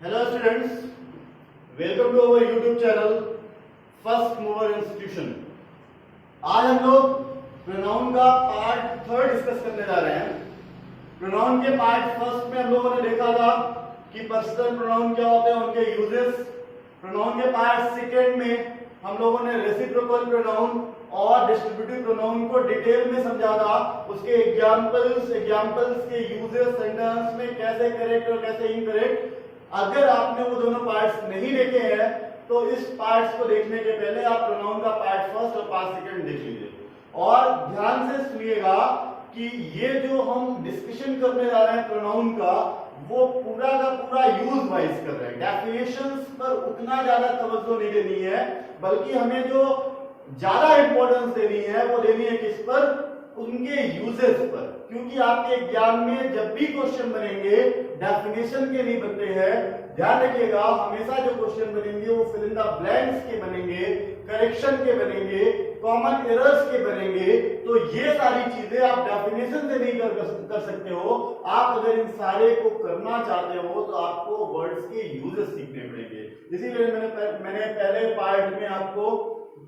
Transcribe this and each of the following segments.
Hello students, welcome to our YouTube channel first mover institution. आज हम लोग pronoun का पार्ट थर्ड डिस्कस करने जा रहे हैं। प्रोनाउन के पार्ट फर्स्ट में हम लोगों ने देखा था कि पर्सनल प्रोनाउन क्या होते हैं, उनके यूजेस। प्रोनाउन के पार्ट सेकेंड में हम लोगों ने रेसिप्रोकल प्रोनाउन और डिस्ट्रीब्यूटिव प्रोनाउन को डिटेल में समझा था। उसके एग्जांपल्स के यूजेस, सेंटेंस में कैसे करेक्ट और कैसे इनकरेक्ट। अगर आपने वो दोनों पार्ट्स नहीं देखे हैं तो इस पार्ट्स को देखने के पहले आप प्रोनाउन का पार्ट फर्स्ट और पार्ट सेकंड देख लीजिए और ध्यान से सुनिएगा कि ये जो हम डिस्कशन करने जा रहे हैं प्रोनाउन का, वो पूरा का पूरा यूज वाइज कर रहे हैं। डेफिनेशंस पर उतना ज्यादा तवज्जो नहीं देनी है, बल्कि हमें जो ज्यादा इंपॉर्टेंस देनी है वो देनी है किस पर, उनके यूजेस पर। क्योंकि आपके एग्जाम में जब भी क्वेश्चन बनेंगे डेफिनेशन के नहीं बनते हैं। ध्यान रखिएगा, हमेशा जो क्वेश्चन बनेंगे वो फिल इन द ब्लैंक्स के बनेंगे, करेक्शन के बनेंगे, कॉमन एरर्स के बनेंगे। तो ये सारी चीजें आप डेफिनेशन से नहीं कर सकते हो। आप अगर इन सारे को करना चाहते हो तो आपको वर्ड्स के यूजेस सीखने पड़ेंगे। इसीलिए मैंने पहले पार्ट में आपको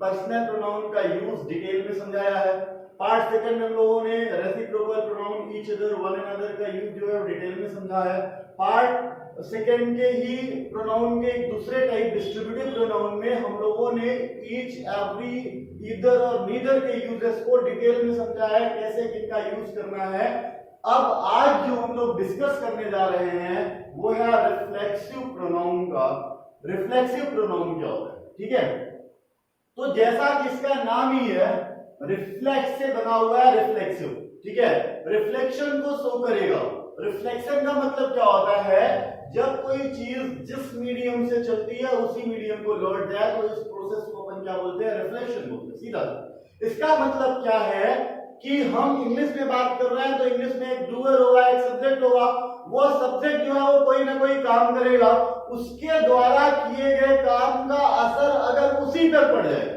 पर्सनल प्रोनाउन का यूज डिटेल में समझाया है। पार्ट सेकंड में हम लोगों ने reciprocal pronoun, each other, one another का यूज जो है डिटेल में समझा है। पार्ट सेकंड के ही प्रोनाउन के एक दूसरे टाइप डिस्ट्रीब्यूटिव प्रोनाउन में हम लोगों ने ईच, एवरी, ईदर और नीदर के यूजेस को डिटेल में समझा है, कैसे किनका यूज करना है। अब आज जो हम लोग डिस्कस करने जा रहे हैं वो है रिफ्लेक्सिव प्रोनाउन का। रिफ्लेक्सिव प्रोनाउन क्या होता है, ठीक है। तो जैसा कि इसका नाम ही है, रिफ्लेक्स से बना हुआ है, रिफ्लेक्सिव, ठीक है। रिफ्लेक्शन को शो करेगा। रिफ्लेक्शन का मतलब क्या होता है, जब कोई चीज जिस मीडियम से चलती है उसी मीडियम को लौट जाए तो इस प्रोसेस को अपन क्या बोलते हैं, रिफ्लेक्शन बोलते हैं, सीधा। इसका मतलब क्या है कि हम इंग्लिश में बात कर रहे हैं तो इंग्लिश में एक डूअर होगा, एक सब्जेक्ट होगा। वो सब्जेक्ट जो है वो कोई ना कोई काम करेगा, उसके द्वारा किए गए काम का असर अगर उसी पर पड़ जाए,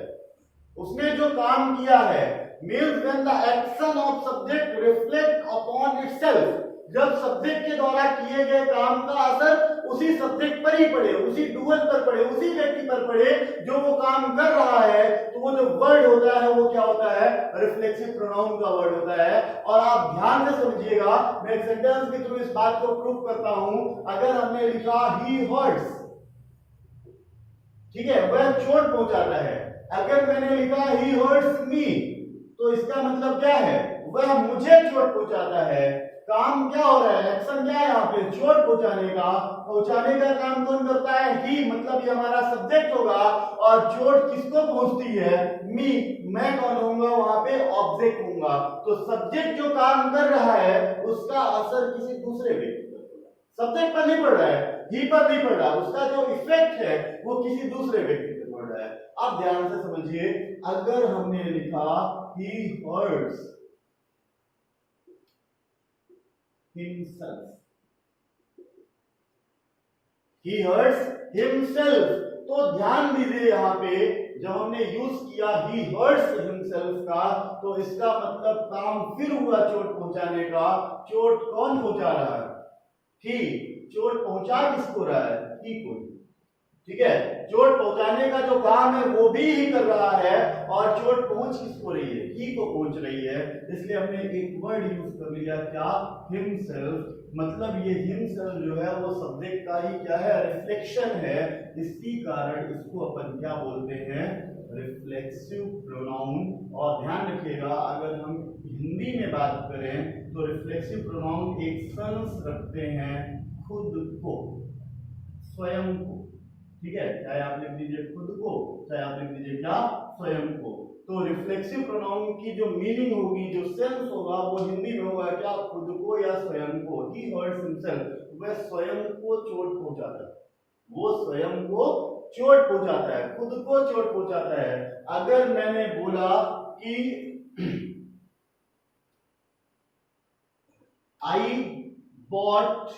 उसने जो काम किया है, means when the action of subject reflect upon itself, जब सब्जेक्ट के द्वारा किए गए काम का असर उसी सब्जेक्ट पर ही पड़े, उसी डूअर पर पड़े, उसी व्यक्ति पर पड़े जो वो काम कर रहा है, तो वो जो वर्ड होता है वो क्या होता है, रिफ्लेक्सिव प्रोनाउन का वर्ड होता है। और आप ध्यान से समझिएगा, मैं एक सेंटेंस के थ्रू इस बात को प्रूव करता हूं। अगर हमने लिखा ही हर्ट्स, ठीक है, वह चोट पहुंचाता है। अगर मैंने लिखा ही हर्ट्स मी, तो इसका मतलब क्या है, वह मुझे चोट पहुंचाता है। काम क्या हो रहा है, एक्शन क्या है यहाँ पे, चोट पहुंचाने का। पहुंचाने का काम कौन करता है, ही, मतलब ये हमारा सब्जेक्ट होगा। और चोट किसको पहुंचती है, मी, मैं कौन होऊंगा वहां पे, ऑब्जेक्ट होऊंगा। तो सब्जेक्ट जो काम कर रहा है उसका असर किसी दूसरे व्यक्ति पर पड़ रहा है, सब्जेक्ट पर नहीं पड़ रहा है, ही पर नहीं पड़ रहा, उसका जो इफेक्ट है वो किसी दूसरे व्यक्ति पर पड़ रहा है। अब ध्यान से समझिए, अगर हमने लिखा he hurts himself, he hurts himself, तो ध्यान दीजिए यहाँ पे जब हमने यूज किया he hurts himself का, तो इसका मतलब काम फिर हुआ चोट पहुंचाने का। चोट कौन पहुंचा रहा है, ही। चोट पहुंचा किसको रहा है, ही को, ठीक है। चोट पहुंचाने का जो काम है वो भी ही कर रहा है, और चोट पहुंच किसको रही है, ही को पहुंच रही है। इसलिए हमने एक वर्ड यूज कर लिया, क्या, हिमसेल्फ। मतलब ये हिमसेल्फ जो है वो सब्जेक्ट का ही क्या है, रिफ्लेक्शन है। इसी कारण इसको अपन क्या बोलते हैं, रिफ्लेक्सिव प्रोनाउन। और ध्यान रखिएगा, अगर हम हिंदी में बात करें तो रिफ्लेक्सिव प्रोनाउन एक्शंस रखते हैं खुद को, स्वयं को, ठीक है। चाहे आप लिख दीजिए खुद को, चाहे आप लिख दीजिए क्या, स्वयं को। तो रिफ्लेक्सिव प्रोनाउन की जो मीनिंग होगी, जो सेंस होगा, वो हिंदी में होगा क्या, खुद को या स्वयं को। ही हर्ट्स हिमसेल्फ, वह स्वयं को चोट पहुंचाता है, वो स्वयं को चोट पहुंचाता है, खुद को चोट पहुंचाता है। अगर मैंने बोला कि आई बॉट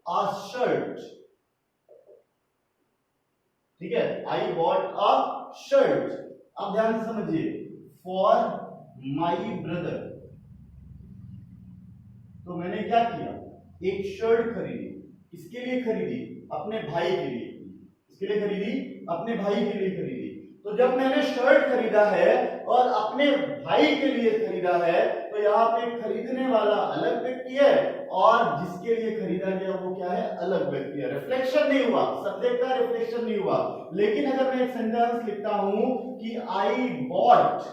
अ शर्ट, ठीक है, आई बॉट अ शर्ट। अब ध्यान से समझिए, फॉर माई ब्रदर, तो मैंने क्या किया, एक शर्ट खरीदी, किसके लिए खरीदी? अपने भाई के लिए। किसके लिए खरीदी? अपने भाई के लिए खरीदी। तो जब मैंने शर्ट खरीदा है और अपने भाई के लिए खरीदा है, तो यहाँ पे खरीदने वाला अलग व्यक्ति है और जिसके लिए खरीदा गया वो क्या है? अलग व्यक्ति है। रिफ्लेक्शन नहीं हुआ, सब्जेक्ट का रिफ्लेक्शन नहीं हुआ। लेकिन अगर मैं एक सेंटेंस लिखता हूं कि आई बॉट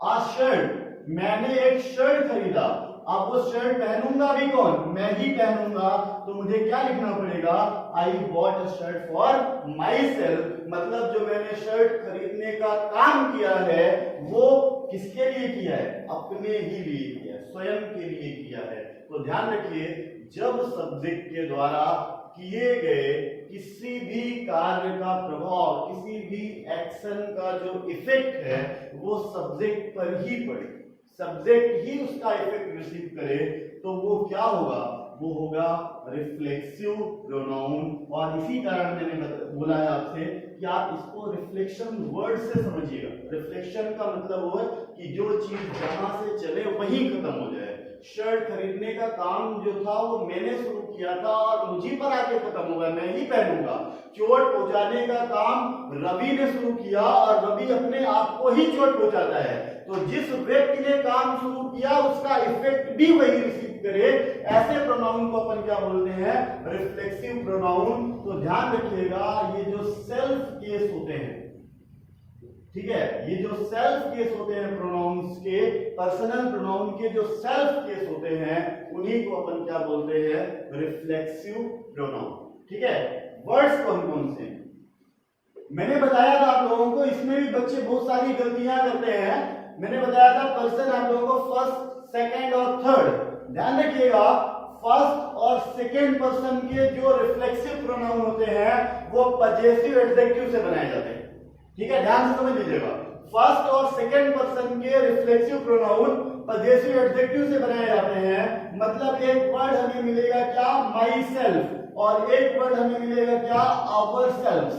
अ शर्ट, मैंने एक शर्ट खरीदा, अब वो शर्ट पहनूंगा भी कौन? मैं ही पहनूंगा। तो मुझे क्या लिखना पड़ेगा? I bought a shirt for my self. मतलब जो मैंने शर्ट खरीदने का काम किया है वो किसके लिए किया है? अपने ही लिए किया है, स्वयं के लिए किया है। तो ध्यान रखिए, जब सब्जेक्ट के द्वारा किए गए किसी भी कार्य का प्रभाव, किसी भी एक्शन का जो इफेक्ट है वो सब्जेक्ट पर ही पड़े, सब्जेक्ट ही उसका इफेक्ट रिसीव करे, तो वो क्या होगा? वो होगा रिफ्लेक्सिव प्रोनाउन। और इसी कारण मैंने बोला है आपसे कि आप इसको रिफ्लेक्शन वर्ड से समझिएगा। रिफ्लेक्शन का मतलब वो है कि जो चीज जहां से चले वहीं खत्म हो जाए। शर्ट खरीदने का काम जो था वो मैंने शुरू किया था और मुझे पर आके खत्म होगा, मैं ही पहनूंगा। चोट पहुंचाने का काम रवि ने शुरू किया और रवि अपने आप को ही चोट पहुंचाता है। तो जिस व्यक्ति ने काम शुरू किया उसका इफेक्ट भी वही रिसीव करे। ऐसे प्रोनाउन को अपन क्या बोलते हैं? Reflexive pronoun. तो ध्यान रखिएगा, ये जो सेल्फ केस होते हैं, ठीक है, ये जो सेल्फ केस होते हैं प्रोनाउंस के, पर्सनल प्रोनाउन के जो सेल्फ केस होते हैं, उन्हीं को अपन क्या बोलते हैं? Reflexive pronoun. ठीक है, वर्ड्स कौन कौन से? मैंने बताया था आप लोगों को, इसमें भी बच्चे बहुत सारी गलतियां करते हैं। मैंने बताया था पर्सन आप लोगों को फर्स्ट, सेकंड और थर्ड। ध्यान रखिएगा, फर्स्ट और सेकंड पर्सन के जो रिफ्लेक्सिव प्रोनाउन होते हैं वो पजेसिव एडजेक्टिव से बनाए जाते हैं। ठीक है, ध्यान से समझ लीजिएगा। फर्स्ट और सेकंड पर्सन के रिफ्लेक्सिव प्रोनाउन पजेसिव एडजेक्टिव से बनाए जाते हैं। मतलब एक वर्ड हमें मिलेगा क्या? माई सेल्फ, और एक वर्ड हमें मिलेगा क्या? Our self.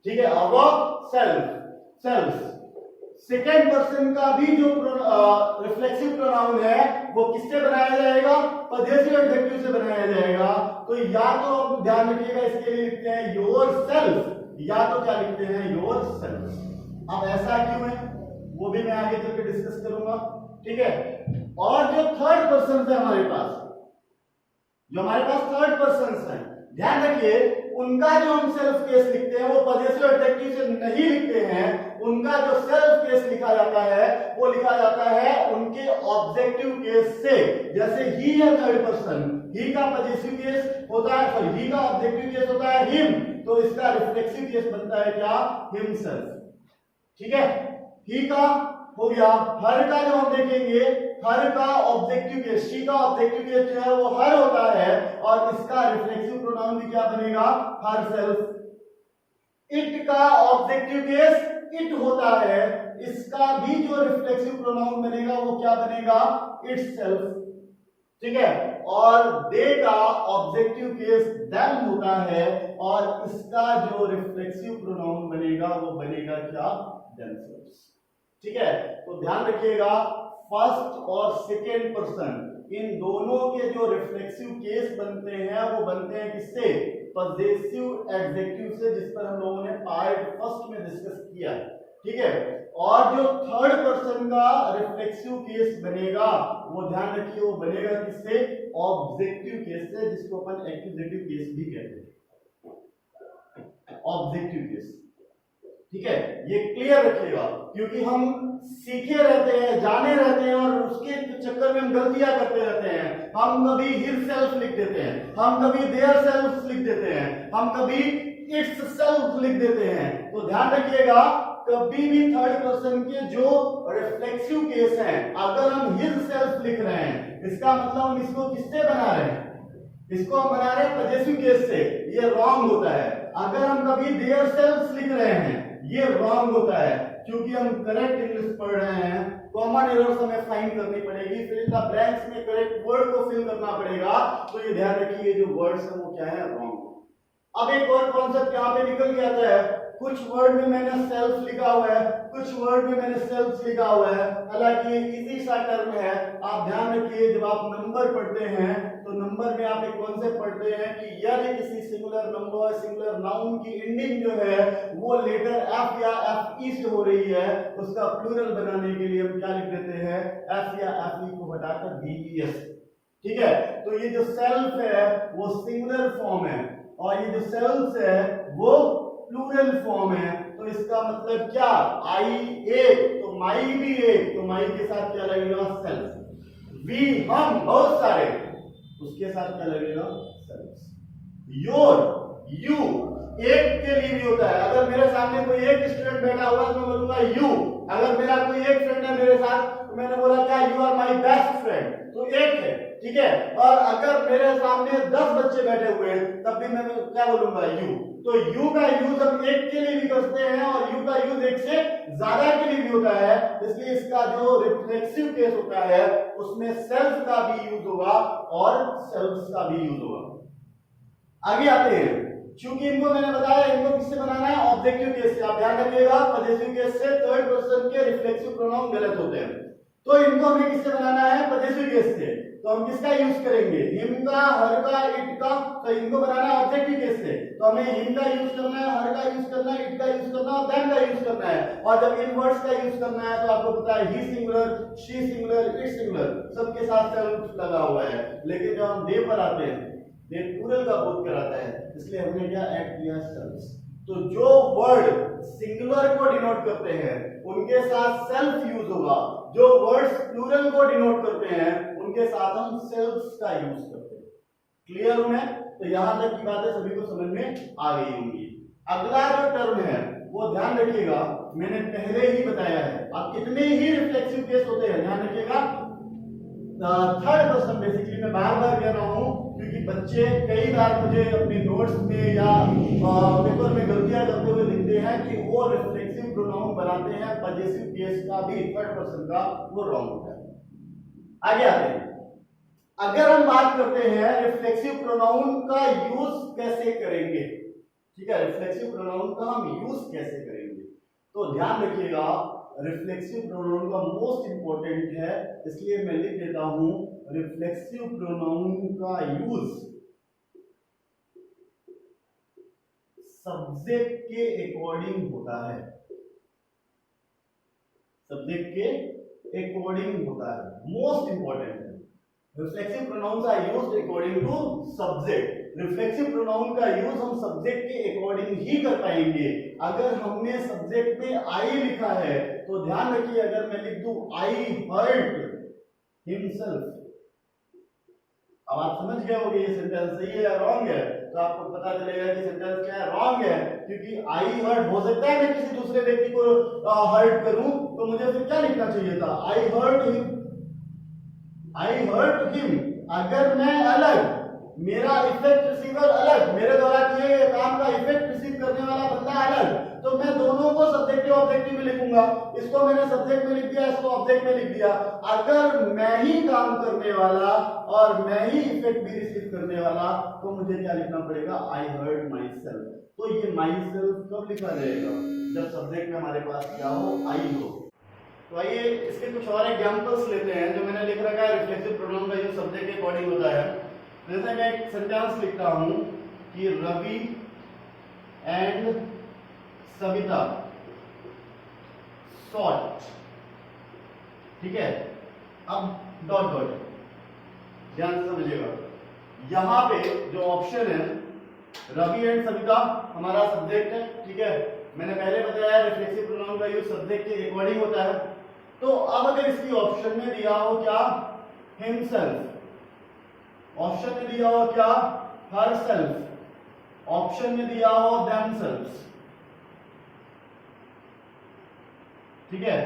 ठीक है, our self, self. Second person का भी जो रिफ्लेक्सिव प्रोनाउन है वो किससे बनाया जाएगा? पजेसिव एडजेक्टिव से बनाया जाएगा। तो या तो ध्यान रखिएगा, इसके लिए लिखते हैं योर सेल्फ, या तो क्या लिखते हैं? Your self. अब ऐसा क्यों है वो भी मैं आगे चल के डिस्कस करूंगा। ठीक है, और जो थर्ड पर्सन है हमारे पास, जो हमारे पास थर्ड पर्सन है, ध्यान रखिए उनका जो हम सेल्फ केस लिखते हैं वो पजेसिव एडजेक्टिव से नहीं लिखते हैं। उनका जो सेल्फ केस लिखा जाता है वो लिखा जाता है उनके ऑब्जेक्टिव केस से। जैसे ही है थर्ड पर्सन, ही का पजेसिव केस होता है, सॉरी ही का ऑब्जेक्टिव केस होता है हिम, तो इसका रिफ्लेक्सिव केस बनता है क्या? हिमसेल्फ। ठीक है, ही का हो गया। हर का जो हम देखेंगे, हर का ऑब्जेक्टिव केस, शी का ऑब्जेक्टिव केस जो है वो हर होता है और इसका रिफ्लेक्सिव प्रोनाउन भी क्या बनेगा? Her self. इट का ऑब्जेक्टिव केस इट होता है, इसका भी जो रिफ्लेक्सिव प्रोनाउन बनेगा वो क्या बनेगा? इटसेल्फ। ठीक है, और दे का ऑब्जेक्टिव केस देम होता है और इसका जो रिफ्लेक्सिव प्रोनाउन बनेगा वो बनेगा क्या? देमसेल्व्स। ठीक है, तो ध्यान रखिएगा फर्स्ट और सेकेंड पर्सन इन दोनों के जो रिफ्लेक्सिव केस बनते हैं वो बनते हैं किससे? पजेसिव एडजेक्टिव से, जिस पर हम लोगों ने पार्ट फर्स्ट में डिस्कस किया है। ठीक है, और जो थर्ड पर्सन का रिफ्लेक्सिव केस बनेगा वो ध्यान रखिए वो बनेगा किससे? ऑब्जेक्टिव केस से, जिसको अपन एक्यूजेटिव केस भी कहते हैं। Objective case. ठीक है, ये क्लियर रखिएगा क्योंकि हम सीखे रहते हैं, जाने रहते हैं और उसके चक्कर में हम गलतियां करते रहते हैं। हम कभी हिज सेल्फ लिख देते हैं, हम कभी देयर सेल्फ लिख देते हैं, हम कभी इट्स सेल्फ लिख देते हैं। तो ध्यान रखिएगा कभी भी थर्ड पर्सन के जो रिफ्लेक्सिव केस हैं, अगर हम हिज सेल्फ लिख रहे हैं इसका मतलब हम इसको किससे बना रहे हैं? इसको हम बना रहे हैं पजेसिव केस से, ये रॉन्ग होता है। अगर हम कभी देयर सेल्फ लिख रहे हैं ये रॉन्ग होता है, क्योंकि हम करेक्ट इंग्लिश पढ़ रहे हैं। कॉमन एरर्स हमें फाइंड करनी पड़ेगी, फिर इन द ब्लैंक्स में करेक्ट वर्ड को फिल करना पड़ेगा। तो ये ध्यान रखिए जो वर्ड्स है वो क्या है? रॉन्ग। अब एक और कॉन्सेप्ट यहाँ पे निकल के आता है, कुछ वर्ड में मैंने सेल्फ लिखा हुआ है, कुछ वर्ड में मैंने सेल्फ लिखा हुआ है। हालांकि इजी सा टर्म है, आप ध्यान रखिए जब आप नंबर पढ़ते हैं तो नंबर में आप एक कॉन्सेप्ट पढ़ते हैं कि यदि किसी सिंगुलर नंबर, सिंगुलर नाउन की एंडिंग जो है वो लेटर एफ या एफ ई से हो रही है, उसका प्लूरल बनाने के लिए हम क्या लिख देते हैं, एफ या एफ ई को हटाकर बी ई एस। ठीक है, तो ये जो सेल्फ है वो सिंगुलर फॉर्म है और ये जो सेल्फ है वो प्लूरल फॉर्म है। तो इसका मतलब क्या, आई एक तो माई भी एक, तो माई के साथ क्या लगेगा, सेल्फ। वी हम बहुत सारे, उसके साथ क्या लगेगा, सेल्फ। योर यू एक के लिए भी होता है। अगर मेरे सामने कोई एक स्टूडेंट बैठा हुआ है तो मैं बोलूंगा यू। अगर मेरा कोई एक फ्रेंड है मेरे साथ तो मैंने बोला क्या, you are my best friend, तो एक है। ठीक है, और अगर मेरे सामने 10 बच्चे बैठे हुए हैं तब भी मैं क्या बोलूंगा, यू। तो यू का यूज हम एक के लिए भी करते हैं और यू का यूज एक से ज्यादा के लिए भी होता है, इसलिए इसका जो रिफ्लेक्सिव केस होता है उसमें सेल्फ का भी यूज होगा और सेल्फ का भी यूज होगा। आगे आते हैं, क्योंकि इनको मैंने बताया इनको किससे बनाना है, ऑब्जेक्टिव केस से। आप ध्यान रखिएगा पजेसिव केस से थर्ड पर्सन के रिफ्लेक्सिव प्रोनाउन गलत होते हैं, तो इनको हमें किससे बनाना है, पजेसिव केस से। तो हम किसका यूज करेंगे, हिम का, हर का, इट का। तो इनको बनाना है ऑब्जेक्टिव केस से, तो हमें हिम का यूज करना है, हर का यूज करना है, इट का यूज करना है और देम का यूज करना है। और जब इन वर्ड्स का यूज करना है तो आपको पता है he singular, she singular, it singular, सबके साथ सेल्फ लगा हुआ है। लेकिन जब हम दे पर आते हैं, दे प्लूरल का बोध कराता है, इसलिए हमने क्या ऐड किया, सेल्फ। तो जो वर्ड सिंगुलर को डिनोट करते हैं उनके साथ सेल्फ यूज होगा, जो वर्ड्स प्लूरल को डिनोट करते हैं उनके साथ हम सेल्फ का यूज करते हैं। क्लियर हूं मैं? तो यहां तक की बातें सभी को समझ में आ गई होंगी। अगला जो टर्म है वो ध्यान रखिएगा, मैंने पहले ही बताया है। अब कितने ही रिफ्लेक्सिव केस होते हैं ध्यान रखिएगा, थर्ड पर्सन बेसिकली मैं बार बार कह रहा हूं क्योंकि बच्चे कई बार मुझे अपने नोट्स में या पेपर में गलतियां करते हुए लिखते हैं कि वो रिफ्लेक्सिव प्रोनाउन बनाते हैं पजेसिव केस का भी थर्ड पर्सन का, वो रॉन्ग होता है। आगे आते हैं, अगर हम बात करते हैं रिफ्लेक्सिव प्रोनाउन का यूज कैसे करेंगे, ठीक है, रिफ्लेक्सिव प्रोनाउन का हम यूज कैसे करेंगे, तो ध्यान रखिएगा रिफ्लेक्सिव प्रोनाउन का मोस्ट इंपॉर्टेंट है, इसलिए मैं लिख देता हूं रिफ्लेक्सिव प्रोनाउन का यूज सब्जेक्ट के अकॉर्डिंग होता है, सब्जेक्ट के अकॉर्डिंग होता है, मोस्ट इंपॉर्टेंट है। रिफ्लेक्सिव प्रोनाउन का use according to subject, reflexive pronoun का यूज हम सब्जेक्ट के अकॉर्डिंग ही कर पाएंगे। अगर हमने सब्जेक्ट में आई लिखा है तो ध्यान रखिए, अगर मैं लिख दूं आई हर्ट हिमसेल्फ, अब आप समझ गए होंगे ये सेंटेंस सही है या रॉन्ग है, तो आपको पता चलेगा कि सेंटेंस क्या है, रॉन्ग है। क्योंकि आई हर्ट हो सकता है मैं किसी दूसरे व्यक्ति को हर्ट करूं तो मुझे फिर क्या लिखना चाहिए था, आई हर्ट हिम, आई हर्ट हिम। अगर मैं अलग, मेरा इफेक्ट रिसीवर अलग, मेरे द्वारा किए गए काम का इफेक्ट रिसीव करने वाला बंदा अलग, तो मैं दोनों को सब्जेक्टिव ऑब्जेक्टिव में लिखूंगा। इसको मैंने सब्जेक्ट में लिख दिया, इसको ऑब्जेक्ट में लिख दिया। अगर मैं ही काम करने वाला और मैं ही इफेक्ट भी रिसीव करने वाला तो मुझे क्या लिखना पड़ेगा, आई हर्ट माई सेल्फ। तो ये माई सेल्फ कब लिखा जाएगा, जब सब्जेक्ट में हमारे पास क्या हो, आई हो। तो आइए इसके कुछ और एग्जांपल्स लेते हैं जो मैंने लिख रखा है, रिफ्लेक्सिव प्रोनाउन का यूज सब्जेक्ट के अकॉर्डिंग होता है। जैसे मैं एक सेंटेंस लिखता हूं कि रवि एंड सविता सॉट, ठीक है, अब डॉट डॉट, ध्यान से समझिएगा, यहां पे जो ऑप्शन है रवि एंड सविता हमारा सब्जेक्ट है, ठीक है, मैंने पहले बताया रिफ्लेक्सिव प्रोनाउन का यूज सब्जेक्ट के अकॉर्डिंग होता है। तो अब अगर इसकी ऑप्शन में दिया हो क्या, हिमसेल्फ, ऑप्शन में दिया हो क्या, हरसेल्फ, ऑप्शन में दिया हो देमसेल्व्स, ठीक है,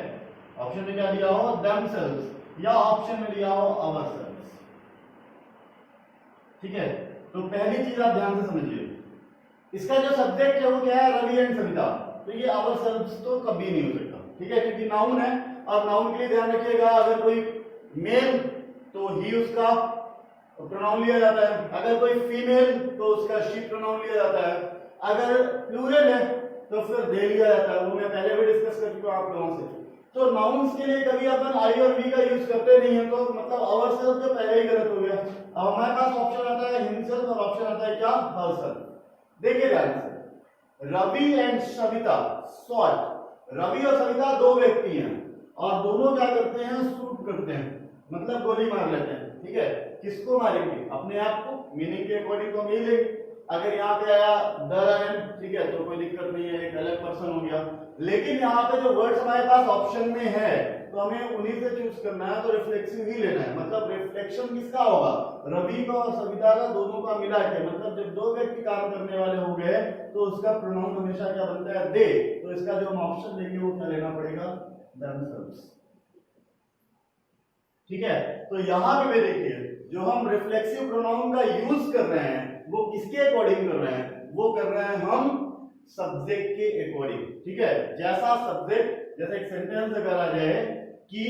ऑप्शन में क्या दिया हो, देमसेल्व्स, या ऑप्शन में दिया हो अवरसेल्व्स, ठीक है। तो पहली चीज आप ध्यान से समझिए, इसका जो सब्जेक्ट है वो क्या है, रवि एंड सविता, तो ये अवरसेल्व्स तो कभी नहीं हो सकता, ठीक है, क्योंकि नाउन है। और नाउन के लिए ध्यान रखिएगा, अगर कोई मेल तो ही उसका प्रोनाउन लिया जाता है, अगर कोई फीमेल तो उसका शी प्रोनाउन लिया जाता है, अगर प्लूरल है तो फिर दे लिया जाता है, वो मैं पहले भी डिस्कस कर चुका आप लोगों से। तो नाउन्स के लिए कभी अपन आई और वी का यूज करते नहीं है, तो मतलब आवर सेल्फ तो पहले ही गलत हो गया। अब हमारे पास ऑप्शन आता है हिमसेल्फ और ऑप्शन आता है क्या, हरसेल्फ। देखिए ध्यान से, रवि एंड सविता शॉट। रवि और सविता दो व्यक्ति हैं और दोनों क्या करते हैं, शूट करते हैं, मतलब गोली मार लेते हैं। ठीक है, किसको मारेंगे, अपने आप को, मीनिंग के अकॉर्डिंग तो हम यही लेंगे। अगर यहाँ पे आया द लायन, ठीक है, तो कोई दिक्कत नहीं है, एक अलग पर्सन हो गया। लेकिन यहाँ पे जो वर्ड्स हमारे पास ऑप्शन में है तो हमें उन्हीं से चूज करना है, तो रिफ्लेक्सिव ही लेना है। मतलब रिफ्लेक्शन किसका होगा, रवि का और सविता का, दोनों का मिला के। मतलब जब दो व्यक्ति काम करने वाले हो गए तो उसका प्रोनाउन हमेशा क्या बनता है, दे। तो इसका जो हम ऑप्शन देंगे वो क्या लेना पड़ेगा, themselves। ठीक है, तो यहां पे देखिए जो हम रिफ्लेक्सिव प्रोनाउन का यूज कर रहे हैं वो किसके अकॉर्डिंग कर रहे हैं, वो कर रहे हैं हम सब्जेक्ट के अकॉर्डिंग। ठीक है, जैसा सब्जेक्ट, जैसे एक सेंटेंस अगर आ जाए कि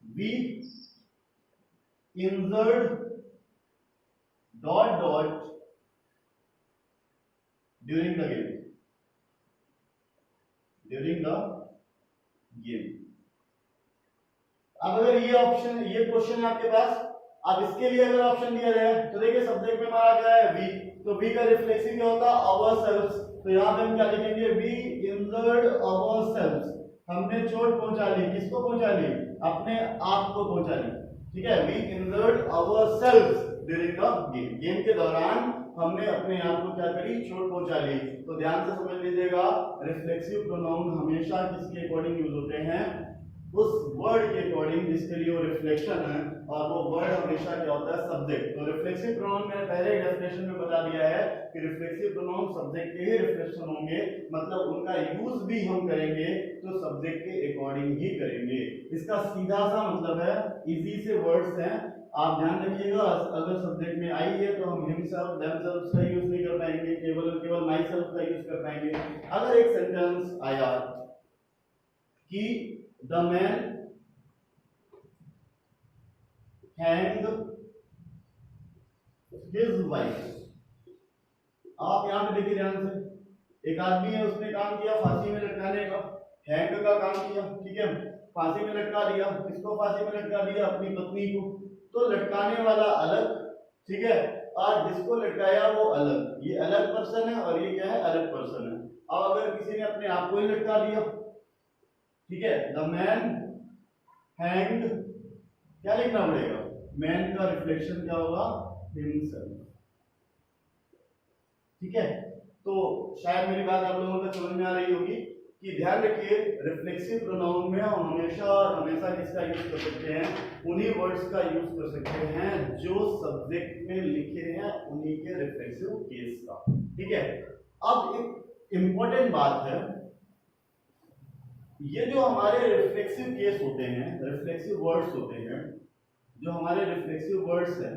we injured dot dot during the game, during the game. अब अगर ये ऑप्शन, ये क्वेश्चन है आपके पास, अब इसके लिए अगर ऑप्शन दिया जाए तो देखिए सब्जेक्ट में हमारा क्या है, वी। तो वी का रिफ्लेक्सिव क्या होता है, अवरसेल्व्स। तो यहां पे हम क्या लिखेंगे, वी इंजर्ड अवरसेल्व्स। हमने चोट पहुंचा ली, किसको पहुंचा ली, अपने आप को पहुंचा ली। ठीक है, we injured ourselves during the game. Game के दौरान हमने अपने आप को क्या करी, चोट पहुंचा ली। तो ध्यान से समझ लीजिएगा, रिफ्लेक्सिव प्रोनाउन हमेशा किसके अकॉर्डिंग यूज होते हैं, उस वर्ड के अकॉर्डिंग जिसके लिए वो रिफ्लेक्शन है, और वो वर्ड हमेशा क्या होता है, सब्जेक्ट। तो रिफ्लेक्सिव प्रोनाउन मैंने पहले ही डेफिनेशन में बता दिया है कि रिफ्लेक्सिव प्रोनाउन सब्जेक्ट के ही रिफ्लेक्शन होंगे, मतलब उनका यूज भी हम करेंगे तो सब्जेक्ट के अकॉर्डिंग ही करेंगे। इसका सीधा सा मतलब है, इजी से वर्ड्स हैं, आप ध्यान रखिएगा। अगर सब्जेक्ट में आई है तो हम हिमसेल्फ देमसेल्फ का यूज नहीं कर पाएंगे, केवल माई सेल्फ का यूज कर पाएंगे। अगर एक सेंटेंस आया कि the man hanged his wife। आप यहां पे देखिए ध्यान से, एक आदमी है, उसने काम किया फांसी में लटकाने का, हैंग का काम किया। ठीक है, फांसी में लटका दिया, किसको फांसी में लटका दिया, अपनी पत्नी को। तो लटकाने वाला अलग, ठीक है, और जिसको लटकाया वो अलग। ये अलग पर्सन है और ये क्या है, अलग पर्सन है। अब अगर किसी ने अपने आप को ही लटका दिया, ठीक है, द मैन हैंग्ड, क्या लिखना पड़ेगा, मैन का रिफ्लेक्शन क्या होगा, हिमसेल्फ। ठीक है, तो शायद मेरी बात आप लोगों को समझ में आ रही होगी कि ध्यान रखिए रिफ्लेक्सिव प्रोनाउन में हम हमेशा और हमेशा किसका यूज कर सकते हैं, उन्हीं वर्ड्स का यूज कर सकते हैं जो सब्जेक्ट में लिखे हैं, उन्हीं के रिफ्लेक्सिव केस का। ठीक है, अब एक इंपॉर्टेंट बात है, ये जो हमारे रिफ्लेक्सिव केस होते हैं, रिफ्लेक्सिव वर्ड्स होते हैं, जो हमारे रिफ्लेक्सिव वर्ड्स हैं,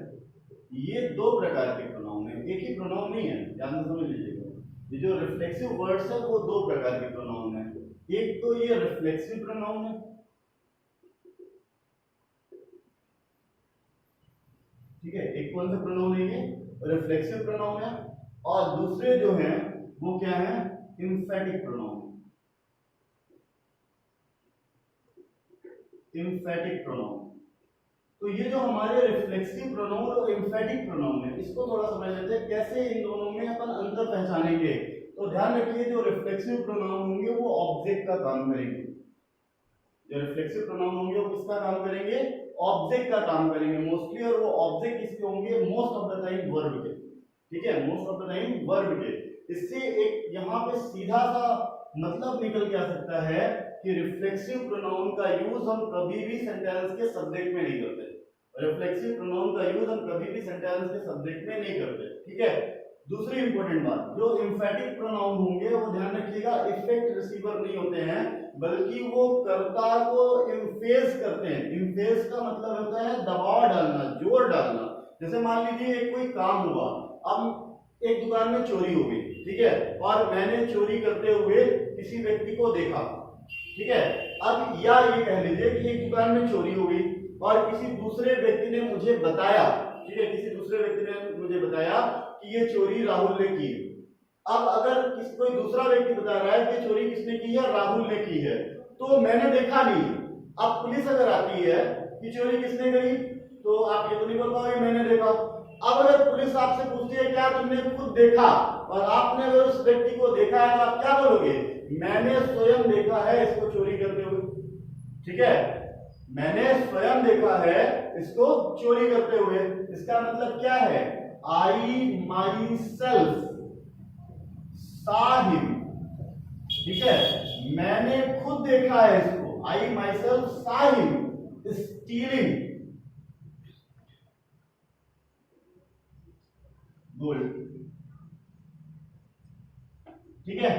ये दो प्रकार के प्रोनाउन हैं, एक ही प्रोनाउन नहीं है, ध्यान से समझ लीजिएगा। ये जो रिफ्लेक्सिव वर्ड्स है वो दो प्रकार के प्रोनाउन हैं। एक तो ये रिफ्लेक्सिव प्रोनाउन है, ठीक है, एक कौन सा प्रोनाउन है, ये रिफ्लेक्सिव प्रोनाउन है, और दूसरे जो हैं वो क्या है, एम्फेटिक प्रोनाउन। Emphatic pronoun. तो ये जो हमारे रिफ्लेक्सिव प्रोनाउन और एम्फेटिक प्रोनाउन है, इसको थोड़ा समझ लेते हैं कैसे इन दोनों में अपन अंतर पहचानेंगे। तो ध्यान रखिए, जो रिफ्लेक्सिव प्रोनाउन होंगे वो ऑब्जेक्ट का काम करेंगे। जो रिफ्लेक्सिव प्रोनाउन होंगे वो किसका काम करेंगे, ऑब्जेक्ट का काम करेंगे मोस्टली, और वो ऑब्जेक्ट किसके होंगे, most of the time verb के। ठीक है, most of the time verb के। इससे एक यहाँ पे सीधा सा मतलब निकल के आ सकता है कि रिफ्लेक्सिव प्रोनाउन का यूज हम कभी भी सेंटेंस के सब्जेक्ट में नहीं करते। रिफ्लेक्सिव प्रोनाउन का यूज हम कभी भी सेंटेंस के सब्जेक्ट में नहीं करते। ठीक है, दूसरी इंपॉर्टेंट बात, जो एम्फेटिक प्रोनाउन होंगे वो ध्यान रखिएगा इफेक्ट रिसीवर नहीं होते हैं, बल्कि वो कर्ता को इम्फेज करते हैं। इम्फेज का मतलब होता है दबाव डालना, जोर डालना। जैसे मान लीजिए एक कोई काम हुआ, अब एक दुकान में चोरी हो गई, ठीक है, और मैंने चोरी करते हुए किसी व्यक्ति को देखा, ठीक है। अब या ये कह लीजिए कि एक दुकान में चोरी हो गई और किसी दूसरे व्यक्ति ने मुझे बताया, ठीक है, किसी दूसरे व्यक्ति ने मुझे बताया कि ये चोरी राहुल ने की। अब अगर कोई दूसरा व्यक्ति बता रहा है कि चोरी किसने की है, राहुल ने की है, तो मैंने देखा नहीं। अब पुलिस अगर आती है कि चोरी किसने करी, तो आप ये तो नहीं बोल पाओगे मैंने देखा। अब अगर पुलिस आपसे पूछती है क्या तुमने खुद देखा, और आपने अगर उस व्यक्ति को देखा है, तो आप क्या बोलोगे, मैंने स्वयं देखा है इसको चोरी करते हुए। ठीक है, मैंने स्वयं देखा है इसको चोरी करते हुए। इसका मतलब क्या है, I myself saw him। ठीक है, मैंने खुद देखा है इसको, I myself saw him stealing gold। ठीक है,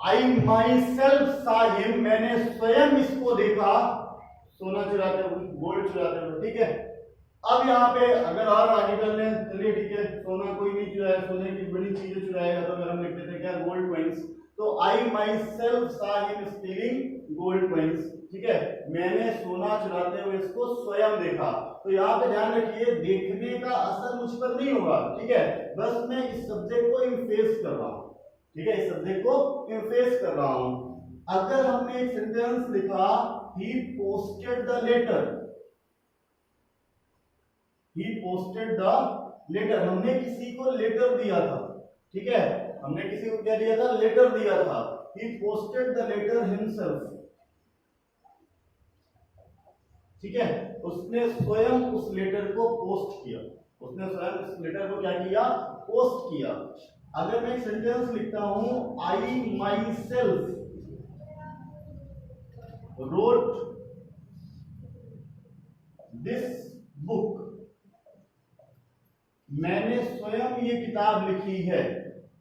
I myself saw him, मैंने स्वयं इसको देखा सोना चुराते हुए, गोल्ड चुराते हुए। ठीक है, अब यहाँ पे अगर और आगे चल रहे हैं, चलिए ठीक है, सोना कोई नहीं चुराया, सोने की बड़ी चीजें चुराएगा, तो अगर हम लिख देते हैं क्या, गोल्ड कॉइंस, तो I myself saw him stealing gold coins. ठीक है, मैंने सोना चुराते हुए इसको स्वयं देखा। तो यहाँ पे ध्यान रखिए, देखने का असर मुझ पर नहीं होगा। ठीक है, बस मैं इस सब्जेक्ट को इम्फेस कर रहा हूँ। ठीक है, इस सब्जेक्ट को इम्फेस कर रहा हूँ। अगर हमने एक सेंटेंस लिखा, he posted the letter, he posted the letter, हमने किसी को लेटर दिया था। ठीक है, हमने किसी को क्या दिया था, लेटर दिया था। he posted the letter himself। ठीक है, उसने स्वयं उस लेटर को पोस्ट किया, उसने स्वयं उस लेटर को क्या किया, पोस्ट किया। अगर मैं एक सेंटेंस लिखता हूं, I myself wrote this book, मैंने स्वयं ये किताब लिखी है,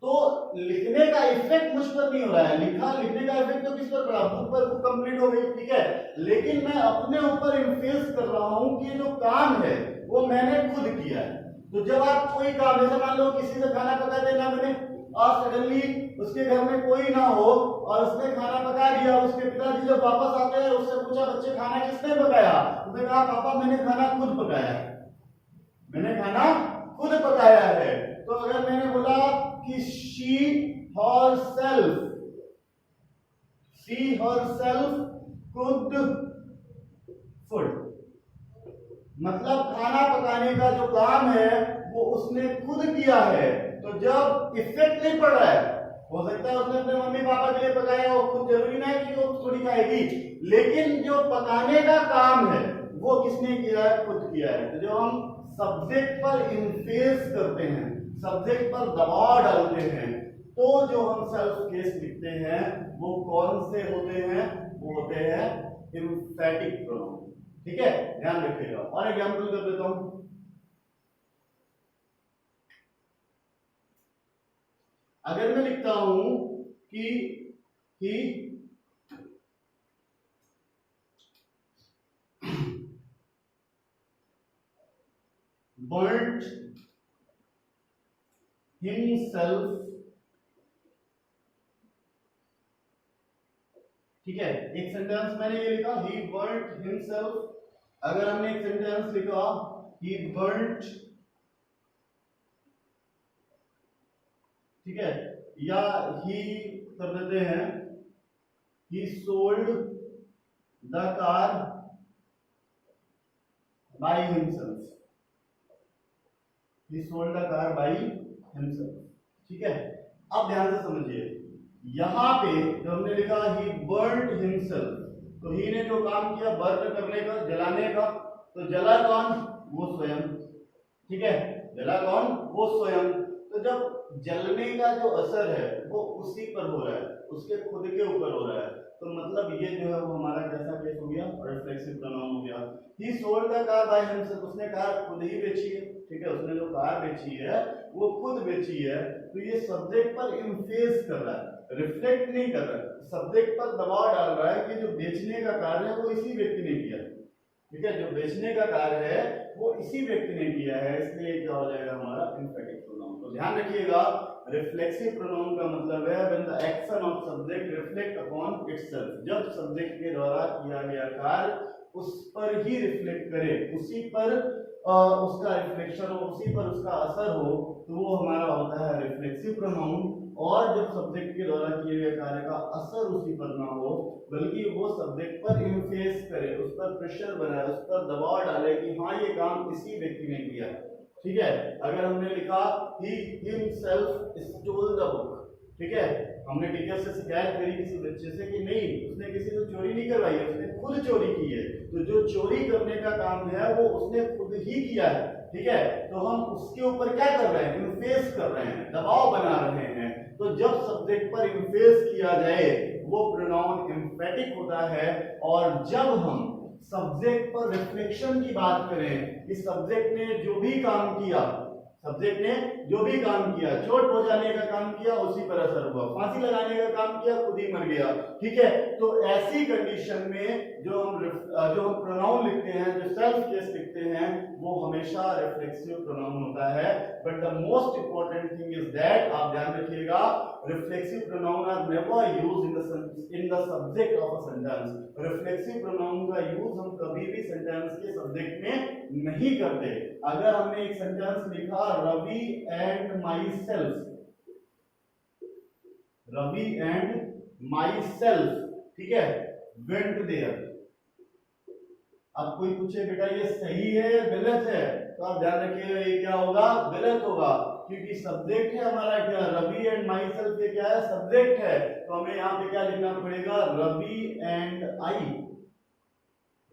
तो लिखने का इफेक्ट मुझ पर नहीं हो रहा है। लिखने का इफेक्ट तो किस पर पड़ा, बुक पर, बुक कंप्लीट हो गई। ठीक है, लेकिन मैं अपने ऊपर इम्फेस कर रहा हूं कि जो काम है वो मैंने खुद किया है। तो जब आप कोई काम, जैसे मान लो किसी से खाना पका देना मैंने, और सडनली उसके घर में कोई ना हो और उसने खाना पका दिया, उसके पिताजी जब वापस आते हैं उससे पूछा, बच्चे खाना किसने पकाया, उसने कहा पापा मैंने खाना खुद पकाया है, मैंने खाना खुद पकाया है। तो अगर मैंने बोला कि she herself cooked food, मतलब खाना पकाने का जो काम है वो उसने खुद किया है। तो जब इफेक्ट नहीं पड़ रहा है, हो सकता है उसने अपने मम्मी पापा के लिए पकाया हो, खुद जरूरी ना है कि वो थोड़ी खाएगी, लेकिन जो पकाने का काम है वो किसने किया है, खुद किया है। तो जो हम सब्जेक्ट पर इन्फेस करते हैं, सब्जेक्ट पर दबाव डालते हैं, तो जो हम सेल्फ केस लिखते हैं वो कौन से होते हैं, वो होते हैं एम्फैटिक प्रोनाउन। ठीक है, ध्यान रखिएगा। और एग्जांपल कर देता हूं, अगर मैं लिखता हूं कि ही burnt himself, ठीक है, एक सेंटेंस मैंने ये लिखा, he burnt himself। अगर हमने एक सेंटेंस लिखा, he burnt, ठीक है, या he कर देते हैं, he sold the car by himself, he sold the car by himself। ठीक है, अब ध्यान से समझिए, यहां पे जो हमने लिखा he burnt himself, तो ही ने जो काम किया बर्न करने का, जलाने का, तो जला कौन, वो स्वयं। ठीक है, जला कौन, वो स्वयं। तो जब जलने का जो असर है वो उसी पर हो रहा है, उसके खुद के ऊपर हो रहा है, तो मतलब ये जो है वो हमारा कैसा केस हो गया, रिफ्लेक्सिव प्रोनाउन हो गया। ही sold the car by himself, उसने कार खुद ही बेची है। ठीक है, उसने जो कार बेची है वो खुद बेची है। तो ये सब्जेक्ट पर इम्फेस कर रहा है, रिफ्लेक्ट नहीं कर रहा है, सब्जेक्ट पर दबाव डाल रहा है कि जो बेचने का कार्य है वो इसी व्यक्ति ने किया। ठीक है, जो बेचने का कार्य है वो इसी व्यक्ति ने किया है, इसलिए क्या हो जाएगा हमारा एम्फैटिक प्रोनाउन। तो ध्यान रखिएगा, रिफ्लेक्सिव प्रोनाउन का मतलब है when the action of subject reflect upon itself, जब सब्जेक्ट के द्वारा किया गया कार्य उस पर ही रिफ्लेक्ट करे, उसी पर उसका रिफ्लेक्शन हो, उसी पर उसका असर हो, तो वो हमारा होता है रिफ्लेक्सिव प्रोनाउन। और जब सब्जेक्ट के द्वारा किए गए कार्य का असर उसी पर ना हो, बल्कि वो सब्जेक्ट पर इन्फ्लुएंस करे, उस पर प्रेशर बनाए, उस पर दबाव डाले कि हाँ ये काम इसी व्यक्ति ने किया, ठीक है। अगर हमने लिखा he himself stole the book, ठीक है, हमने टीचर से शिकायत करी किसी बच्चे से कि नहीं उसने किसी से चोरी नहीं करवाई है, उसने खुद चोरी की है, तो जो चोरी करने का काम है वो उसने खुद ही किया है, ठीक है। तो हम उसके ऊपर क्या कर रहे हैं, इन्फ्लुएंस कर रहे हैं, दबाव बना रहे हैं। तो जब सब्जेक्ट पर इन्फ्लुएंस किया जाए वो प्रोनाउन एम्फेटिक होता है। और जब हम सब्जेक्ट पर रिफ्लेक्शन की बात करें कि सब्जेक्ट ने जो भी काम किया, सब्जेक्ट ने जो भी काम किया, चोट पहुंचाने का काम किया उसी पर असर हुआ, फांसी लगाने का काम किया खुद ही मर गया, ठीक है। तो ऐसी कंडीशन में जो हम प्रोनाउन लिखते हैं, जो सेल्फ केस लिखते हैं, वो हमेशा रिफ्लेक्सिव प्रोनाउन होता है। But the most important thing is that, आप ध्यान रखिएगा, reflexive pronoun are never used in the subject of a sentence. Reflexive pronoun का यूज हम कभी भी सेंटेंस के सब्जेक्ट में नहीं करते। अगर हमने एक सेंटेंस लिखा Ravi and myself, Ravi and myself, ठीक है, वेंट देयर। अब कोई पूछे बेटा ये सही है या गलत है, तो आप ध्यान रखिएगा ये क्या होगा, गलत होगा, क्योंकि सब्जेक्ट है हमारा क्या, रवि एंड माई सेल्फ ये क्या है, सब्जेक्ट है। तो हमें यहाँ पे क्या लिखना पड़ेगा, Ravi and I,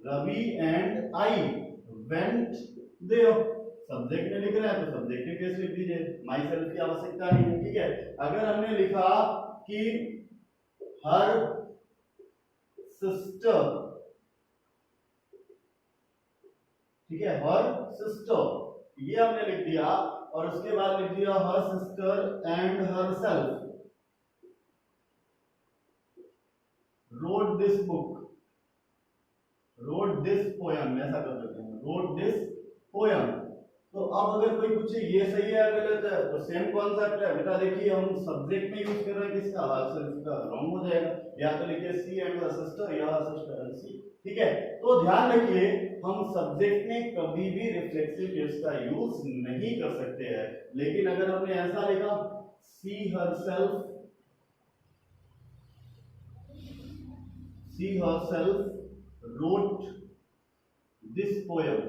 Ravi and I went there. Subject में लिख रहे हैं तो सब्जेक्ट के केस लिख दीजिए, माई सेल्फ की आवश्यकता नहीं है, ठीक है। अगर हमने लिखा कि हर सिस्टर, ठीक है, हर सिस्टर, ये हमने लिख दिया, और उसके बाद लिख दिया her sister and her self road this book, road this poem, ऐसा कर देते हैं, रोड दिस पोयम। तो अब अगर कोई पूछे ये सही है या गलत है, तो सेम कॉन्सेप्ट है बेटा। देखिए हम सब्जेक्ट में यूज कर रहे हैं किसका, हर सेल्फ का, रॉन्ग हो जाएगा, या तो लिखिए सी एंड हर सिस्टर या हर सिस्टर एंड सी, ठीक है। तो ध्यान रखिए हम सब्जेक्ट में कभी भी रिफ्लेक्सिव केस का यूज नहीं कर सकते हैं। लेकिन अगर हमने ऐसा लिखा सी herself, C herself wrote this poem,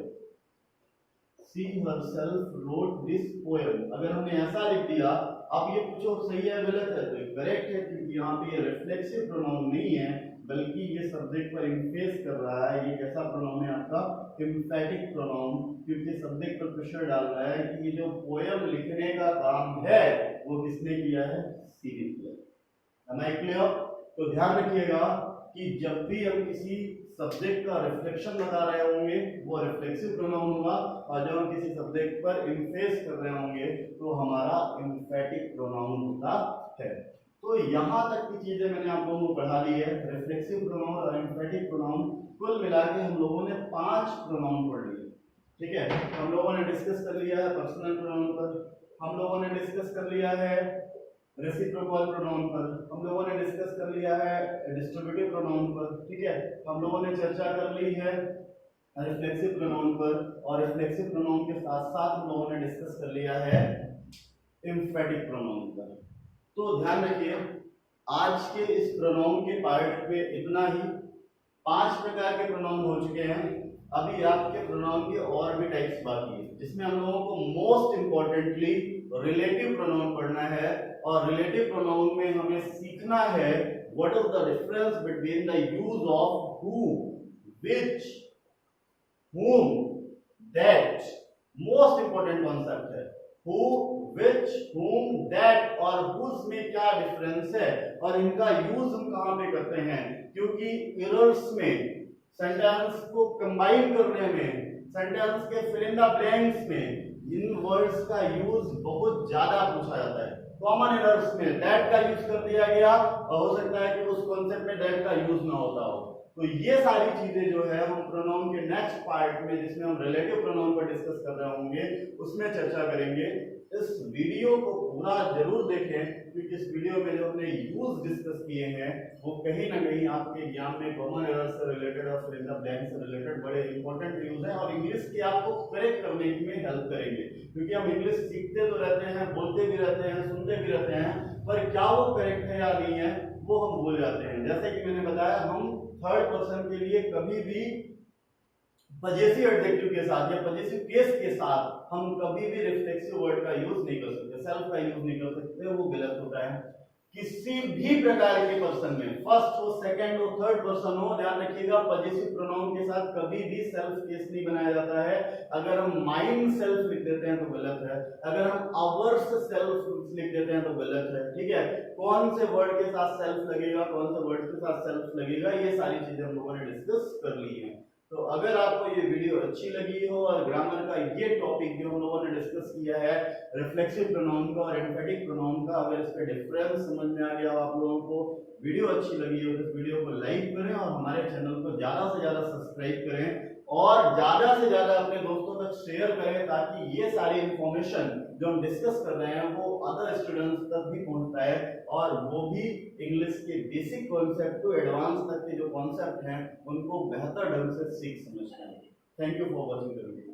C herself wrote this poem, अगर हमने ऐसा लिख दिया, आप ये पूछो सही है गलत है, तो करेक्ट है, क्योंकि यहाँ पे ये रिफ्लेक्सिव प्रोनाउन नहीं है, बल्कि ये सब्जेक्ट पर इन्फ्लुएंस कर रहा है। ये कैसा प्रोनाउन है आपका, एम्फेटिक प्रोनाउन, क्योंकि सब्जेक्ट पर प्रेशर डाल रहा है कि ये जो पोयम लिखने का काम है वो किसने किया है, सी ने किया। Am I clear? तो ध्यान रखिएगा कि जब भी हम किसी सब्जेक्ट का रिफ्लेक्शन बता रहे होंगे वो रिफ्लेक्सिव प्रोनाउन होगा, और जब हम किसी सब्जेक्ट पर इन्फ्लुएंस कर रहे होंगे तो हमारा एम्फेटिक प्रोनाउन होता है। तो यहाँ तक की चीजें मैंने आप लोगों को पढ़ा ली है, रिफ्लेक्सिव प्रोनाउन और एम्फेटिक प्रोनाउन। कुल मिला के हम लोगों ने 5 प्रोनाउन पढ़ लिए, ठीक है। हम लोगों ने डिस्कस कर लिया है पर्सनल प्रोनाउन पर, हम लोगों ने डिस्कस कर लिया है रेसिप्रोकल प्रोनाउन पर, हम लोगों ने डिस्कस कर लिया है डिस्ट्रीब्यूटिव प्रोनाउन पर, ठीक है। हम लोगों ने चर्चा कर ली है रिफ्लेक्सिव प्रोनाउन पर, और रिफ्लेक्सिव प्रोनाउन के साथ साथ हम लोगों ने डिस्कस कर लिया है एम्फेटिक प्रोनाउन पर। तो ध्यान रखिए आज के इस प्रोनाउन के पार्ट में इतना ही। 5 प्रकार के प्रोनाउन हो चुके हैं, अभी आपके प्रोनाउन के और भी टाइप्स बाकी है, जिसमें हम लोगों को मोस्ट इंपॉर्टेंटली रिलेटिव प्रोनाउन पढ़ना है। और रिलेटिव प्रोनाउन में हमें सीखना है what is the difference between the use of who, which, whom, that। Most important concept है, who, which, whom, that और whose में क्या डिफरेंस है और इनका यूज हम कहां पे करते हैं, क्योंकि एरर्स में, सेंटेंस को कंबाइन करने में, सेंटेंस के फिल इन द ब्लैंक्स में इन वर्ड्स का यूज बहुत ज्यादा पूछा जाता है। कॉमन एरर्स में दैट का यूज कर दिया गया, और हो सकता है कि उस कॉन्सेप्ट में दैट का यूज ना होता हो, तो ये सारी चीजें जो है हम प्रोनाउन के नेक्स्ट पार्ट में, जिसमें हम रिलेटिव प्रोनाउन पर डिस्कस कर रहे होंगे, उसमें चर्चा करेंगे। इस वीडियो को पूरा जरूर देखें, क्योंकि इस वीडियो में जो हमने यूज डिस्कस किए हैं वो कहीं ना कहीं आपके एग्जाम में कॉमन एरर से रिलेटेड और फिल इन द ब्लैंक से रिलेटेड बड़े इंपॉर्टेंट यूज है, और इंग्लिश की आपको करेक्ट करने में हेल्प करेंगे। क्योंकि हम इंग्लिश सीखते तो रहते हैं, बोलते भी रहते हैं, सुनते भी रहते हैं, पर क्या वो करेक्ट है या नहीं है वो हम भूल जाते हैं। जैसे कि मैंने बताया, हम थर्ड पर्सन के लिए कभी भी पजेसिव एडजेक्टिव के साथ या पजेसिव केस के साथ हम कभी भी रिफ्लेक्सिव वर्ड का यूज नहीं कर सकते, सेल्फ का यूज नहीं कर सकते, वो गलत होता है। किसी भी प्रकार के पर्सन में, फर्स्ट हो, सेकंड हो, थर्ड पर्सन हो, ध्यान रखिएगा पजेसिव प्रोनाउन के साथ कभी भी सेल्फ केस नहीं बनाया जाता है। अगर हम माइंड सेल्फ लिख देते हैं तो गलत है, अगर हम आवर्स सेल्फ लिख देते हैं तो गलत है। ठीक है, कौन से वर्ड के साथ सेल्फ लगेगा, कौन से वर्ड के साथ सेल्फ लगेगा, ये सारी चीजें हम लोगों ने डिस्कस कर ली है। तो अगर आपको ये वीडियो अच्छी लगी हो और ग्रामर का ये टॉपिक जो हम लोगों ने डिस्कस किया है, रिफ्लेक्सिव प्रोनाउन का और एम्फेटिक प्रोनाउन का, अगर इसका डिफरेंस समझ में आ गया हो आप लोगों को, वीडियो अच्छी लगी हो तो इस वीडियो को लाइक करें और हमारे चैनल को ज्यादा से ज्यादा सब्सक्राइब करें और ज्यादा से ज्यादा अपने दोस्तों तक शेयर करें, ताकि ये सारी इंफॉर्मेशन जो हम डिस्कस कर रहे हैं वो अदर स्टूडेंट्स तक भी पहुंच पाए, और वो भी इंग्लिश के बेसिक कॉन्सेप्ट टू एडवांस तक के जो कॉन्सेप्ट हैं उनको बेहतर ढंग से सीख समझ पाए। Thank you for watching the video.